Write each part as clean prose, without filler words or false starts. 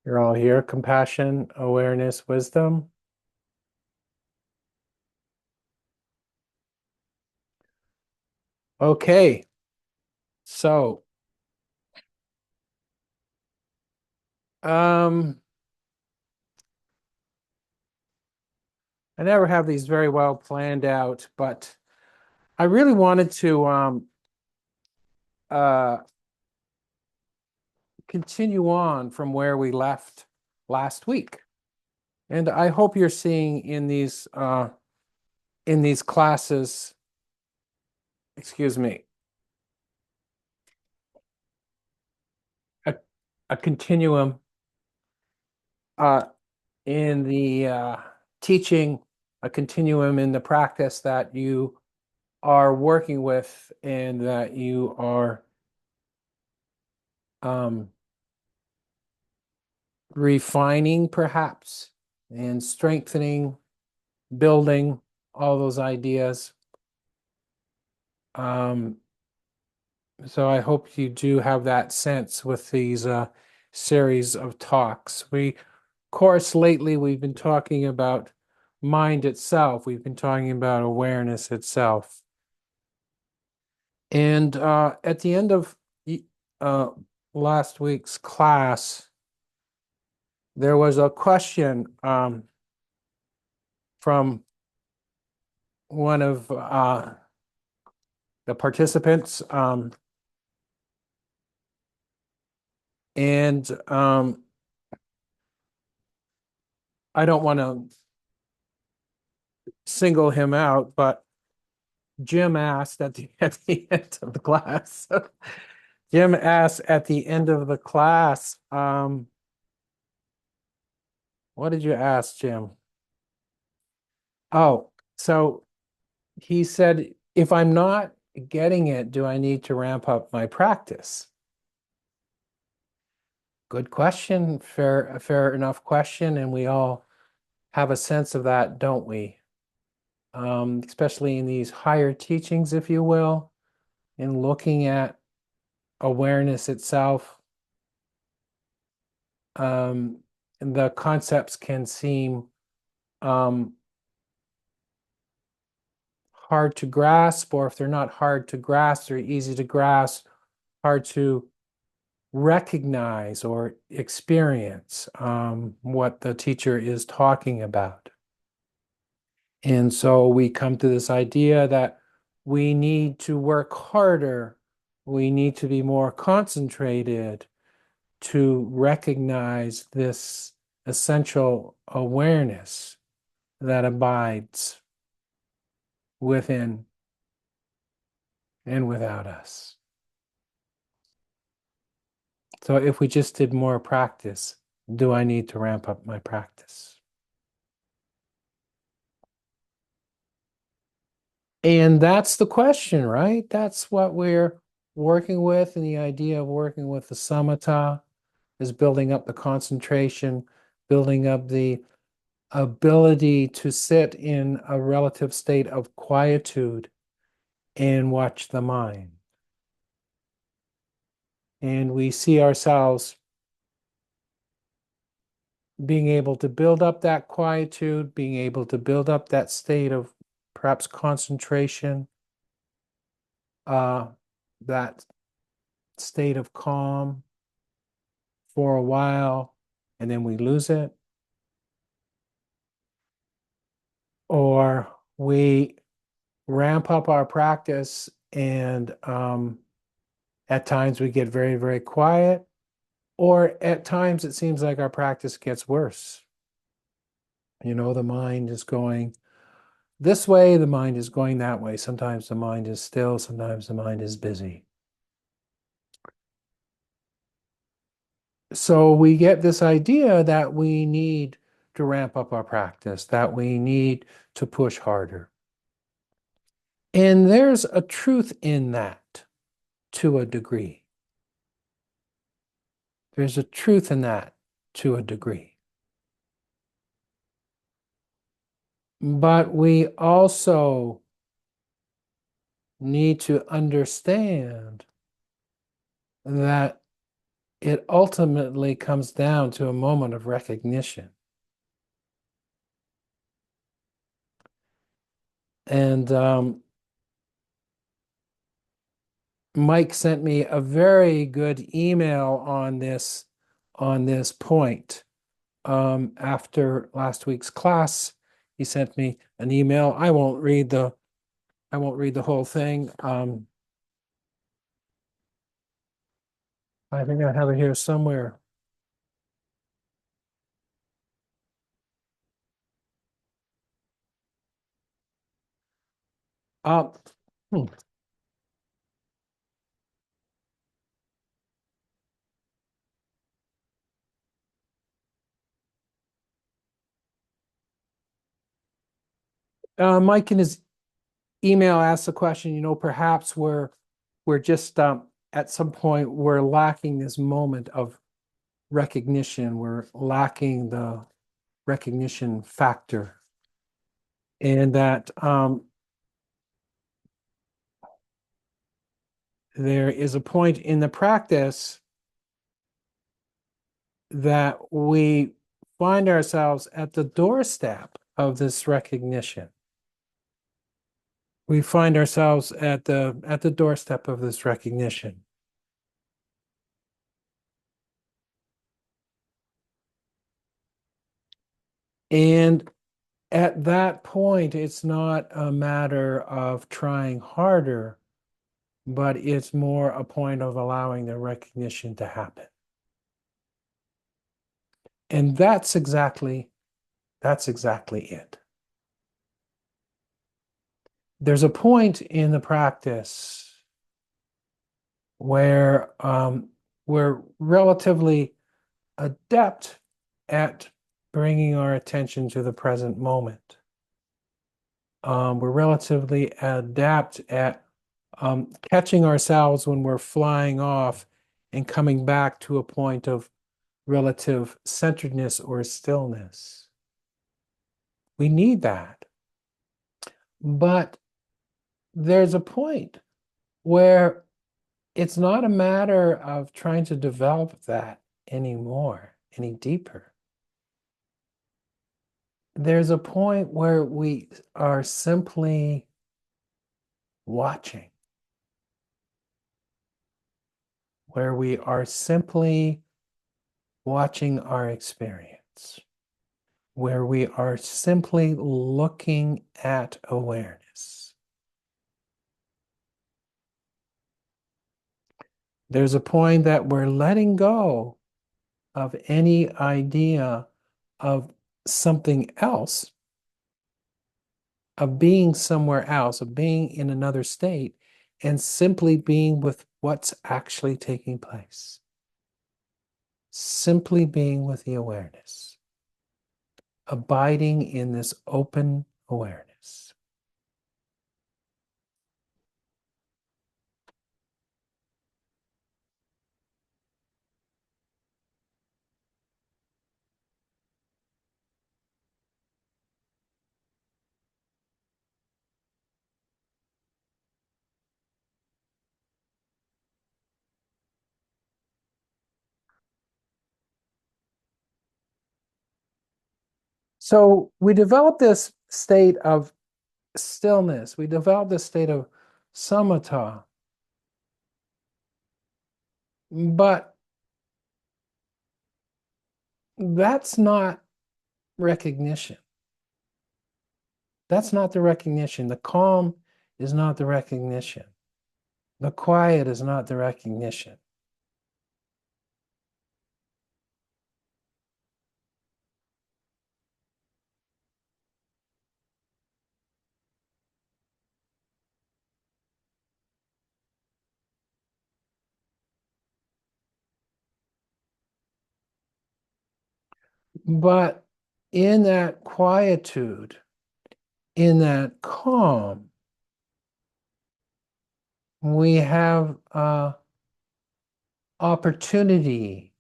You're all here. Compassion, awareness, wisdom. Okay. So, um, I never have these very well planned out, but I really wanted to uh continue on from where we left last week. And I hope you're seeing in these classes, excuse me, a, a continuum uh in the teaching, a continuum in the practice that you are working with and that you are um, refining, perhaps, and strengthening, building all those ideas. Um, so I hope you do have that sense with these series of talks. Of course, lately we've been talking about mind itself. We've been talking about awareness itself. And at the end of uh, last week's class, there was a question from one of the participants, and I don't want to single him out, but Jim asked at the end of the class. Jim asked at the end of the class, what did you ask, Jim? Oh, so he said, if I'm not getting it, do I need to ramp up my practice? Good question. Fair enough question. And we all have a sense of that, don't we? Especially in these higher teachings, if you will, in looking at awareness itself. And the concepts can seem um, hard to grasp, or if they're not hard to grasp, they're easy to grasp, hard to recognize or experience what the teacher is talking about. And so we come to this idea that we need to work harder, we need to be more concentrated to recognize this essential awareness that abides within and without us. So if we just did more practice, do I need to ramp up my practice? And that's the question, right? That's what we're working with. And the idea of working with the samatha is building up the concentration, building up the ability to sit in a relative state of quietude and watch the mind. And we see ourselves being able to build up that quietude, being able to build up that state of perhaps concentration, uh, that state of calm for a while, and then we lose it. Or we ramp up our practice and at times we get very quiet, or at times it seems like our practice gets worse. You know, the mind is going this way, the mind is going that way. Sometimes the mind is still, sometimes the mind is busy. So we get this idea that we need to ramp up our practice, that we need to push harder. And there's a truth in that to a degree. There's a truth in that to a degree. But we also need to understand that it ultimately comes down to a moment of recognition. And Mike sent me a very good email on this point. After last week's class, he sent me an email. I won't read the whole thing. I think I have it here somewhere. Uh, hmm. Mike in his email asked the question, perhaps we're just at some point we're lacking this moment of recognition. We're lacking the recognition factor. And that there is a point in the practice that we find ourselves at the doorstep of this recognition. We find ourselves at the doorstep of this recognition. And at that point, it's not a matter of trying harder, but it's more a point of allowing the recognition to happen. And that's exactly it. There's a point in the practice where we're relatively adept at bringing our attention to the present moment. We're relatively adept at catching ourselves when we're flying off and coming back to a point of relative centeredness or stillness. We need that. But there's a point where it's not a matter of trying to develop that anymore, any deeper. There's a point where we are simply watching, where we are simply watching our experience, where we are simply looking at awareness. There's a point that we're letting go of any idea of something else, of being somewhere else, of being in another state, and simply being with what's actually taking place. Simply being with the awareness, abiding in this open awareness. So we develop this state of stillness, we develop this state of samatha, but that's not recognition. That's not the recognition. The calm is not the recognition. The quiet is not the recognition. But in that quietude, in that calm, we have opportunity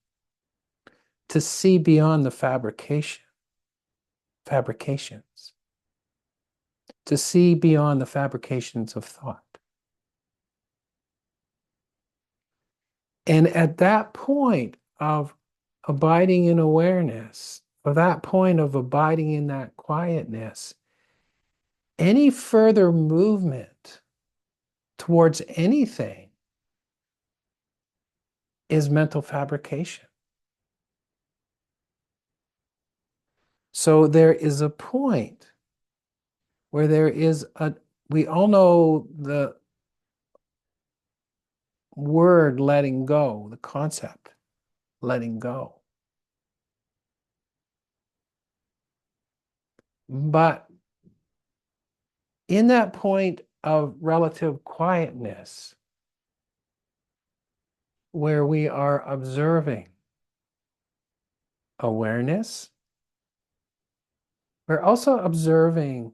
to see beyond the fabrications, to see beyond the fabrications of thought. And at that point, of abiding in awareness, or that point of abiding in that quietness, any further movement towards anything is mental fabrication. So there is a point where we all know the word letting go, the concept letting go. But in that point of relative quietness, where we are observing awareness, we're also observing,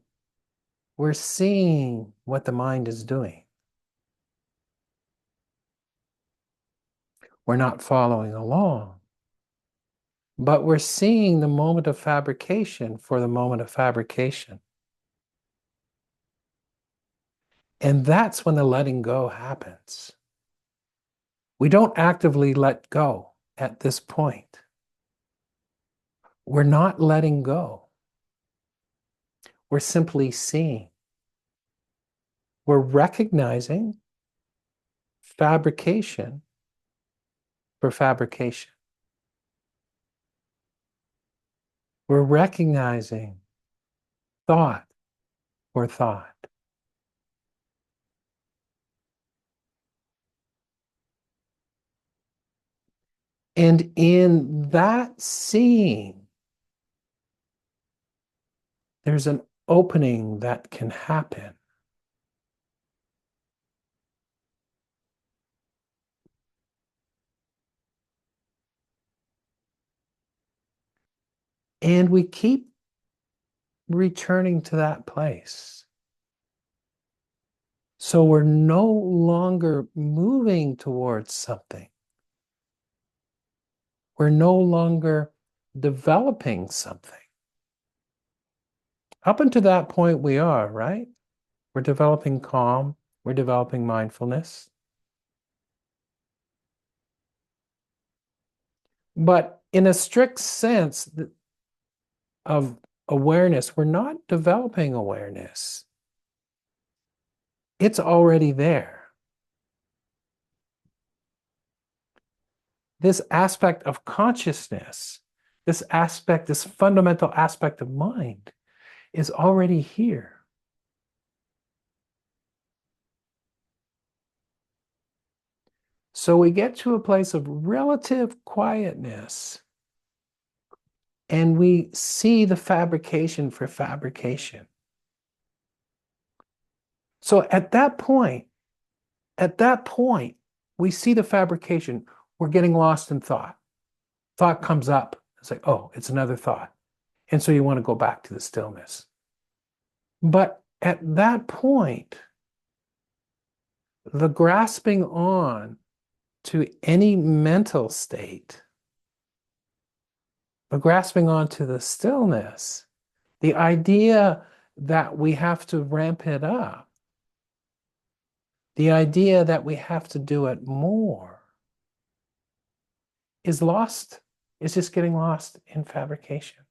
we're seeing what the mind is doing. We're not following along, but we're seeing the moment of fabrication for the moment of fabrication. And that's when the letting go happens. We don't actively let go at this point. We're not letting go. We're simply seeing. We're recognizing fabrication for fabrication. We're recognizing thought for thought. And in that seeing, there's an opening that can happen. And we keep returning to that place. So we're no longer moving towards something. We're no longer developing something. Up until that point, we are, right? We're developing calm. We're developing mindfulness. But in a strict sense of awareness, we're not developing awareness. It's already there. This aspect of consciousness, this aspect, this fundamental aspect of mind is already here. So we get to a place of relative quietness and we see the fabrication for fabrication. So at that point, we see the fabrication. We're getting lost in thought. Thought comes up. It's like, oh, it's another thought. And so you want to go back to the stillness. But at that point, the grasping on to any mental state, the grasping on to the stillness, the idea that we have to ramp it up, the idea that we have to do it more is lost, is just getting lost in fabrication.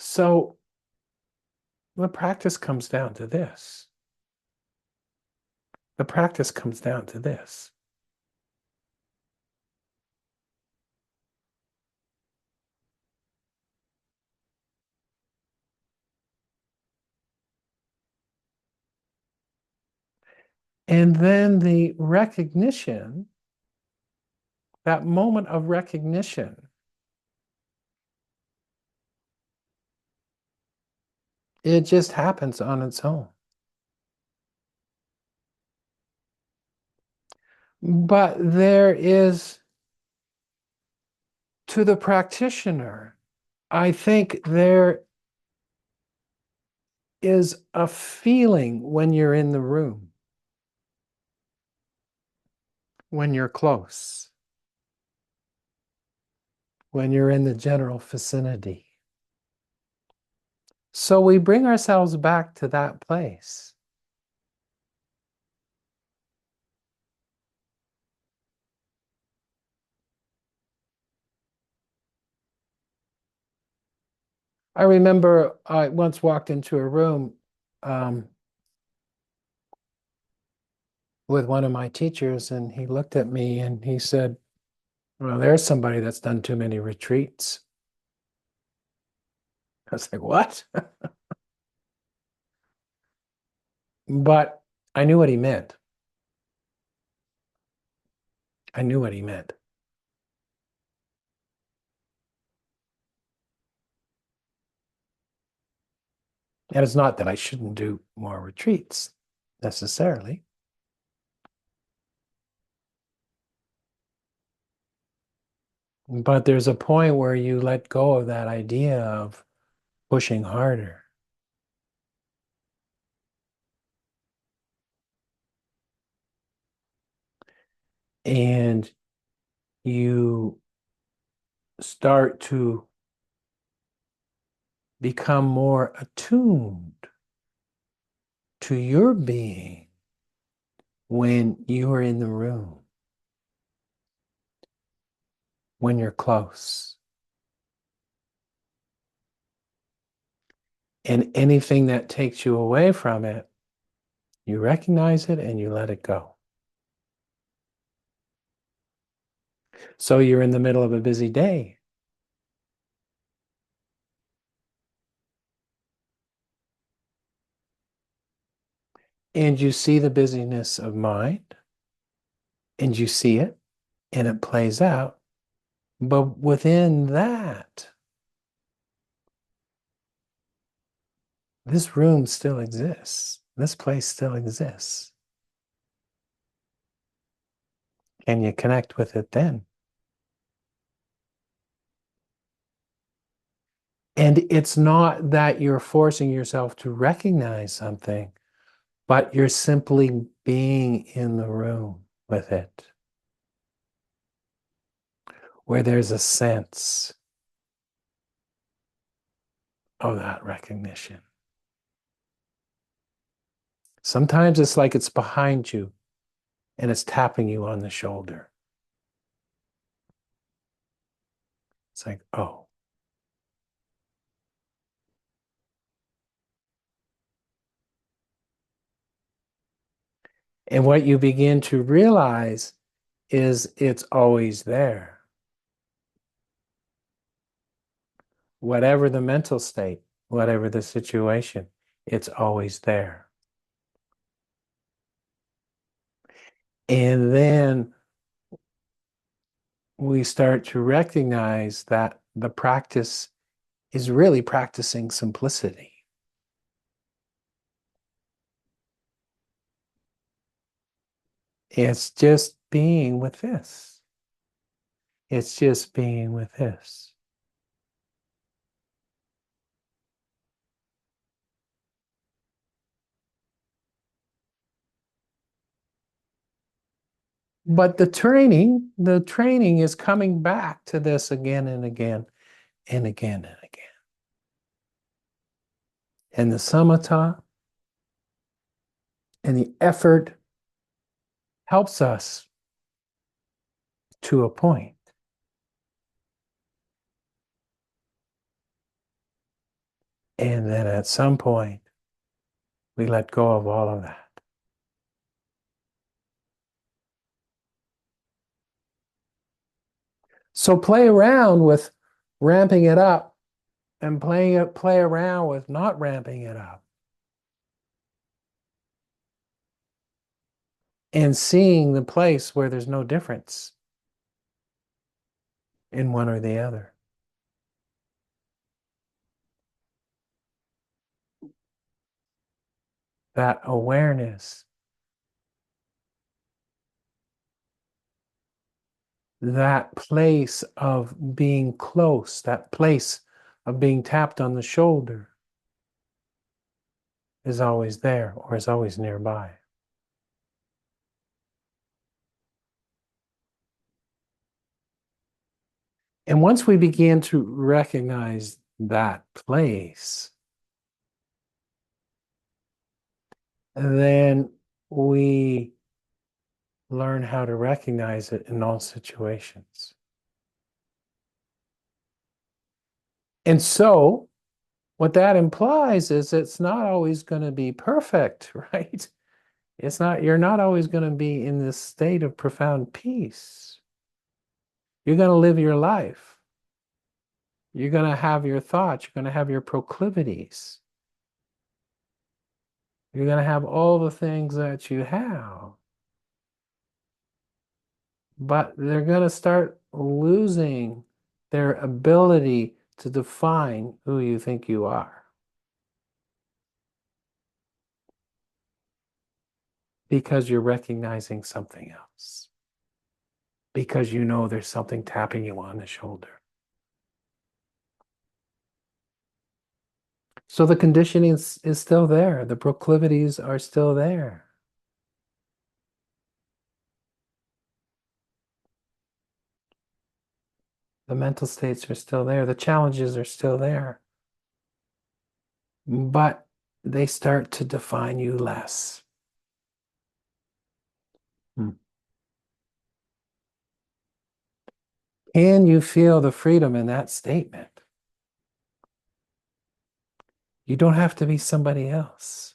So the practice comes down to this. The practice comes down to this. And then the recognition, that moment of recognition, it just happens on its own. But there is, to the practitioner, I think there is a feeling when you're in the room, when you're close, when you're in the general vicinity. So we bring ourselves back to that place. I remember I once walked into a room um, with one of my teachers, and he looked at me and he said, "Well, there's somebody that's done too many retreats." I was like, "What?" But I knew what he meant. I knew what he meant. And it's not that I shouldn't do more retreats necessarily, but there's a point where you let go of that idea of pushing harder. And you start to become more attuned to your being when you are in the room, when you're close. And anything that takes you away from it, you recognize it and you let it go. So you're in the middle of a busy day and you see the busyness of mind and you see it and it plays out. But within that, this room still exists. This place still exists. And you connect with it then. And it's not that you're forcing yourself to recognize something, but you're simply being in the room with it, where there's a sense of that recognition. Sometimes it's like it's behind you and it's tapping you on the shoulder. It's like, oh. And what you begin to realize is it's always there. Whatever the mental state, whatever the situation, it's always there. And then we start to recognize that the practice is really practicing simplicity. It's just being with this. It's just being with this. But the training is coming back to this again and again and again and again. And the samatha and the effort helps us to a point. And then at some point, we let go of all of that. So play around with ramping it up and play around with not ramping it up and seeing the place where there's no difference in one or the other. That awareness, that place of being close, that place of being tapped on the shoulder is always there or is always nearby. And once we begin to recognize that place, then we learn how to recognize it in all situations. And so, what that implies is it's not always going to be perfect, right? You're not always going to be in this state of profound peace. You're going to live your life. You're going to have your thoughts. You're going to have your proclivities. You're going to have all the things that you have. But they're going to start losing their ability to define who you think you are. Because you're recognizing something else. Because you know there's something tapping you on the shoulder. So the conditioning is still there. The proclivities are still there. The mental states are still there. The challenges are still there. But they start to define you less. Hmm. Can you feel the freedom in that statement? You don't have to be somebody else.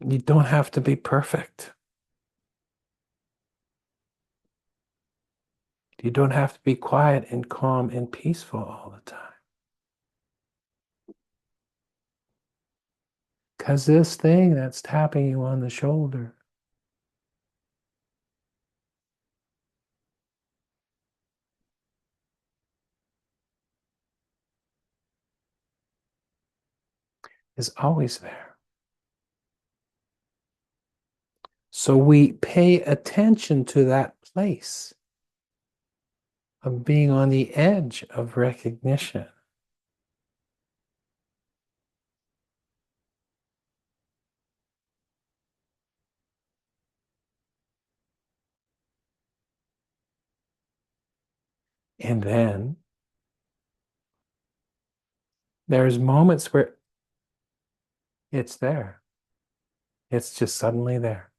You don't have to be perfect. You don't have to be quiet and calm and peaceful all the time. Because this thing that's tapping you on the shoulder is always there. So we pay attention to that place of being on the edge of recognition. And then there's moments where it's there. It's just suddenly there.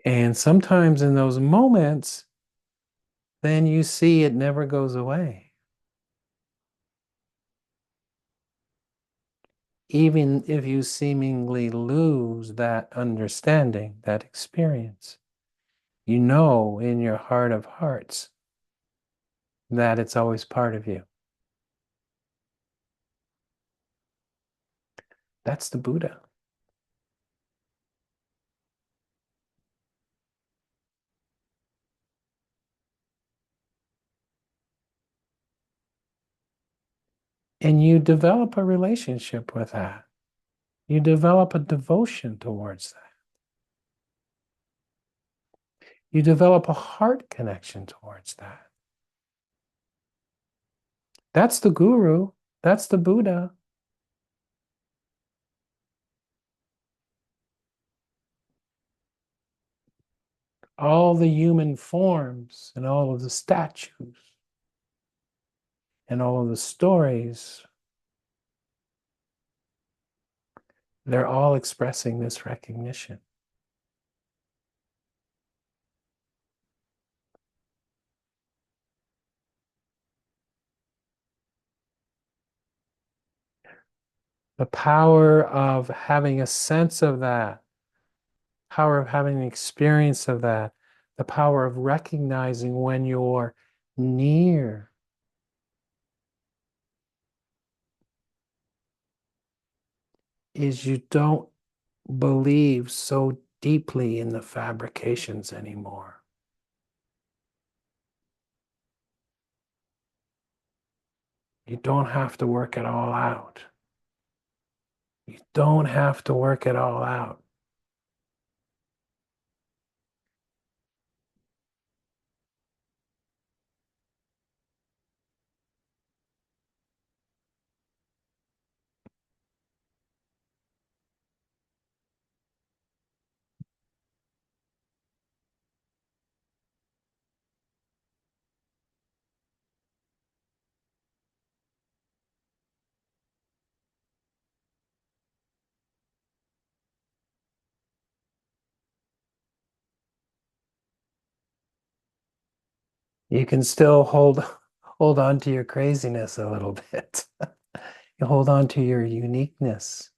And sometimes in those moments, then you see it never goes away. Even if you seemingly lose that understanding, that experience, you know in your heart of hearts that it's always part of you. That's the Buddha. And you develop a relationship with that. You develop a devotion towards that. You develop a heart connection towards that. That's the guru. That's the Buddha. All the human forms and all of the statues and all of the stories, they're all expressing this recognition. The power of having a sense of that, power of having an experience of that, the power of recognizing when you're near is you don't believe so deeply in the fabrications anymore. You don't have to work it all out. You don't have to work it all out. You can still hold on to your craziness a little bit. You hold on to your uniqueness.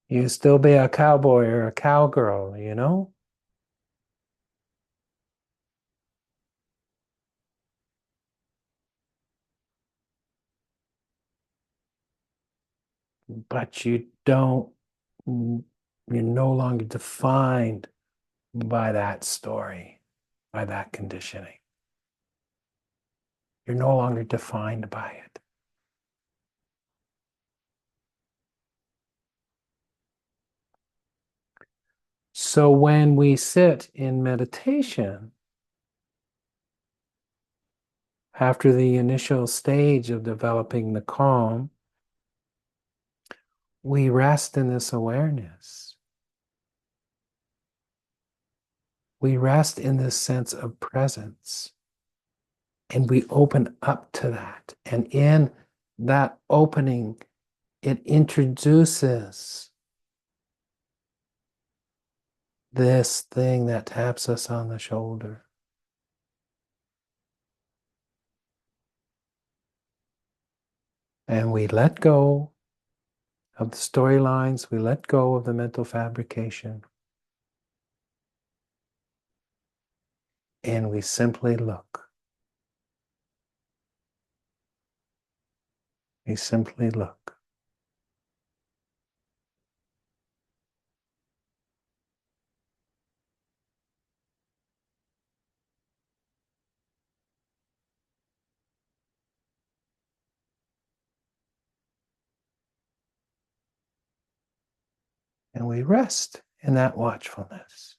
You still be a cowboy or a cowgirl, you know? But you don't, you're no longer defined by that story, by that conditioning. You're no longer defined by it. So when we sit in meditation, after the initial stage of developing the calm, we rest in this awareness. We rest in this sense of presence and we open up to that. And in that opening, it introduces this thing that taps us on the shoulder. And we let go of the storylines, we let go of the mental fabrication, and we simply look. We simply look. And we rest in that watchfulness.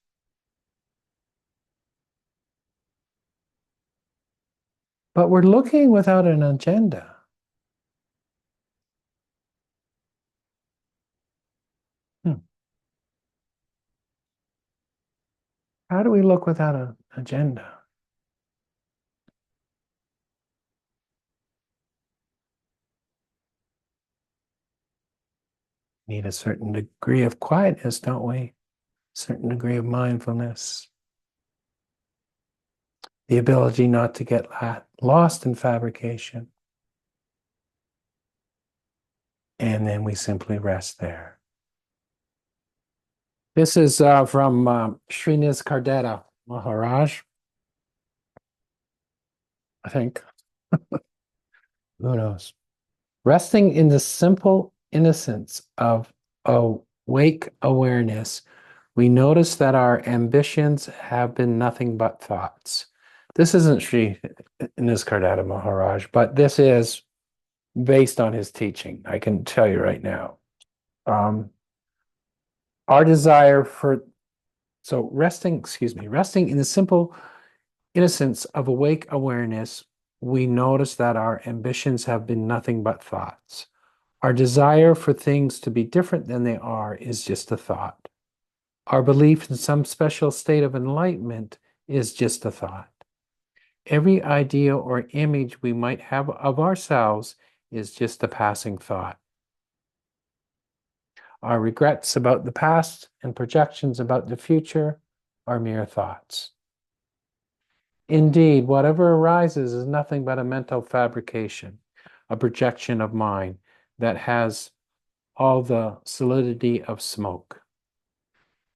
But we're looking without an agenda. Hmm. How do we look without an agenda? Need a certain degree of quietness, don't we? A certain degree of mindfulness. The ability not to get lost in fabrication. And then we simply rest there. This is from Sri Nisargadatta Maharaj, I think. Who knows? Resting in the simple innocence of awake awareness, we notice that our ambitions have been nothing but thoughts. This isn't Sri Nisargadatta Maharaj, but this is based on his teaching. I can tell you right now. Um, our desire for resting in the simple innocence of awake awareness, we notice that our ambitions have been nothing but thoughts. Our desire for things to be different than they are is just a thought. Our belief in some special state of enlightenment is just a thought. Every idea or image we might have of ourselves is just a passing thought. Our regrets about the past and projections about the future are mere thoughts. Indeed, whatever arises is nothing but a mental fabrication, a projection of mind that has all the solidity of smoke.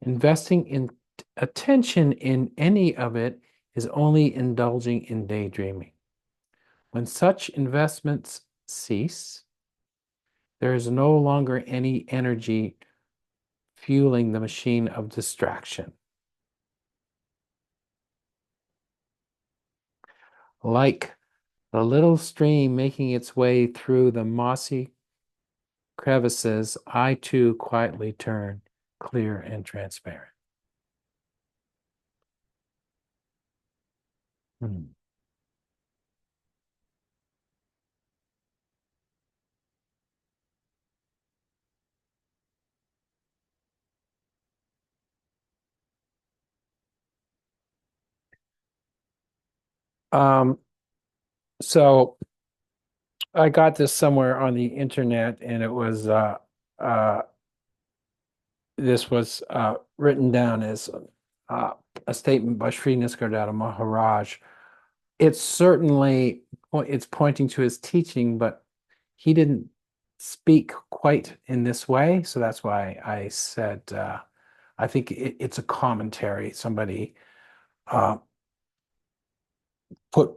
Investing in attention in any of it is only indulging in daydreaming. When such investments cease, there is no longer any energy fueling the machine of distraction. Like the little stream making its way through the mossy crevices, I too quietly turn, clear and transparent. Hmm. Um, so I got this somewhere on the internet, and it was uh, this was written down as uh, a statement by Sri Nisargadatta Maharaj. It's certainly it's pointing to his teaching, but he didn't speak quite in this way. So that's why I said I think it's a commentary. Somebody uh, put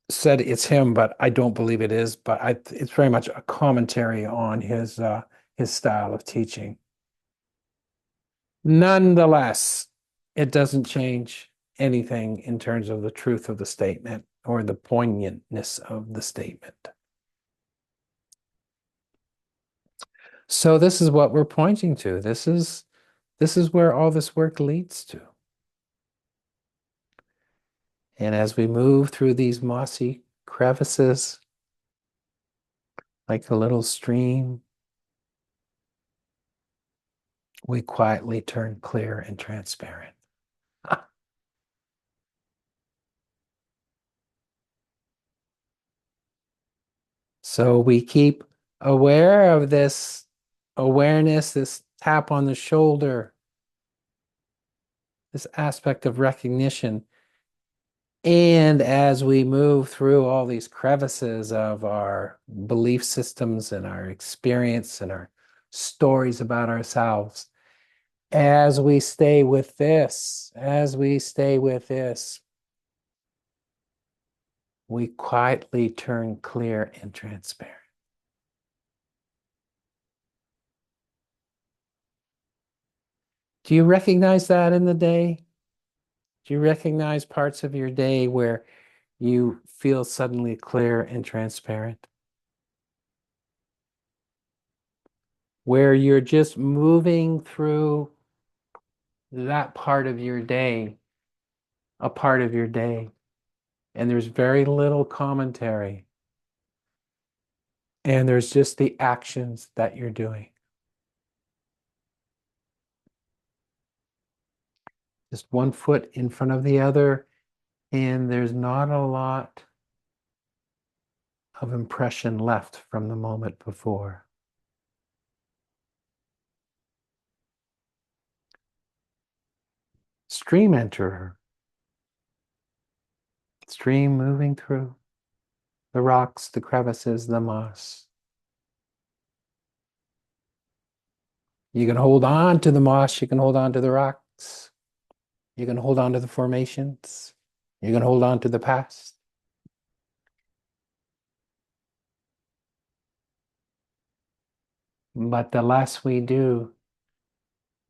said it's him, but I don't believe it is. But it's very much a commentary on his style of teaching. Nonetheless, it doesn't change anything in terms of the truth of the statement or the poignantness of the statement. So this is what we're pointing to. This is where all this work leads to. And as we move through these mossy crevices, like a little stream, we quietly turn clear and transparent. So we keep aware of this awareness, this tap on the shoulder, this aspect of recognition. And as we move through all these crevices of our belief systems and our experience and our stories about ourselves, as we stay with this, we quietly turn clear and transparent. Do you recognize that in the day? Do you recognize parts of your day where you feel suddenly clear and transparent? Where you're just moving through that part of your day, a part of your day, and there's very little commentary, and there's just the actions that you're doing. Just one foot in front of the other, and there's not a lot of impression left from the moment before. Stream enterer, stream moving through the rocks, the crevices, the moss. You can hold on to the moss, you can hold on to the rocks, you can hold on to the formations, you can hold on to the past. But the less we do,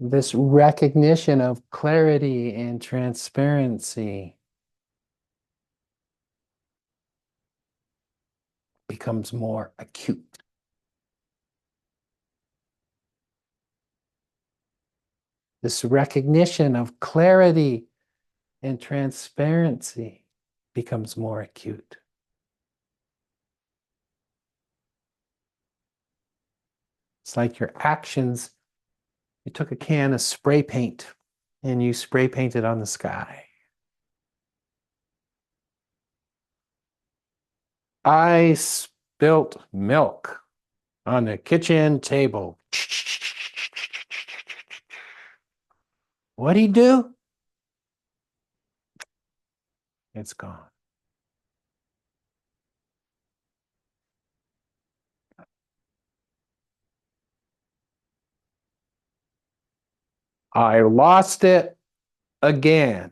this recognition of clarity and transparency becomes more acute. This recognition of clarity and transparency becomes more acute. It's like your actions. You took a can of spray paint and you spray painted on the sky. I spilt milk on the kitchen table. What'd he do? It's gone. I lost it again.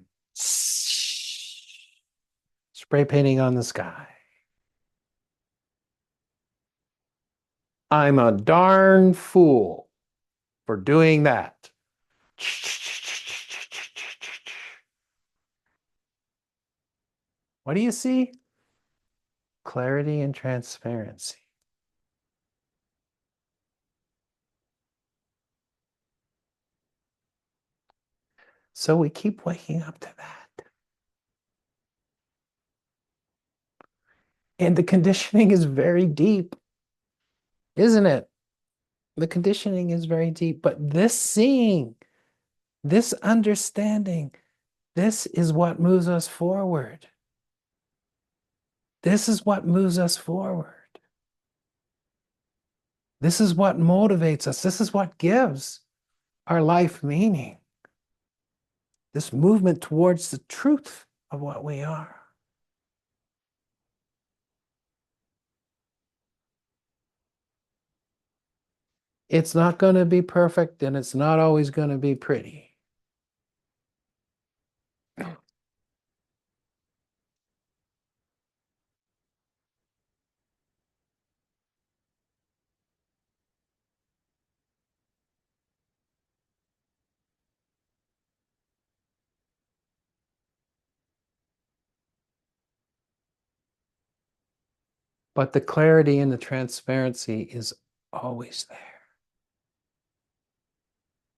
Spray painting on the sky. I'm a darn fool for doing that. What do you see? Clarity and transparency. So we keep waking up to that. And the conditioning is very deep, isn't it? The conditioning is very deep, but this seeing, this understanding, this is what moves us forward. This is what moves us forward. This is what motivates us. This is what gives our life meaning. This movement towards the truth of what we are. It's not going to be perfect and it's not always going to be pretty. But the clarity and the transparency is always there.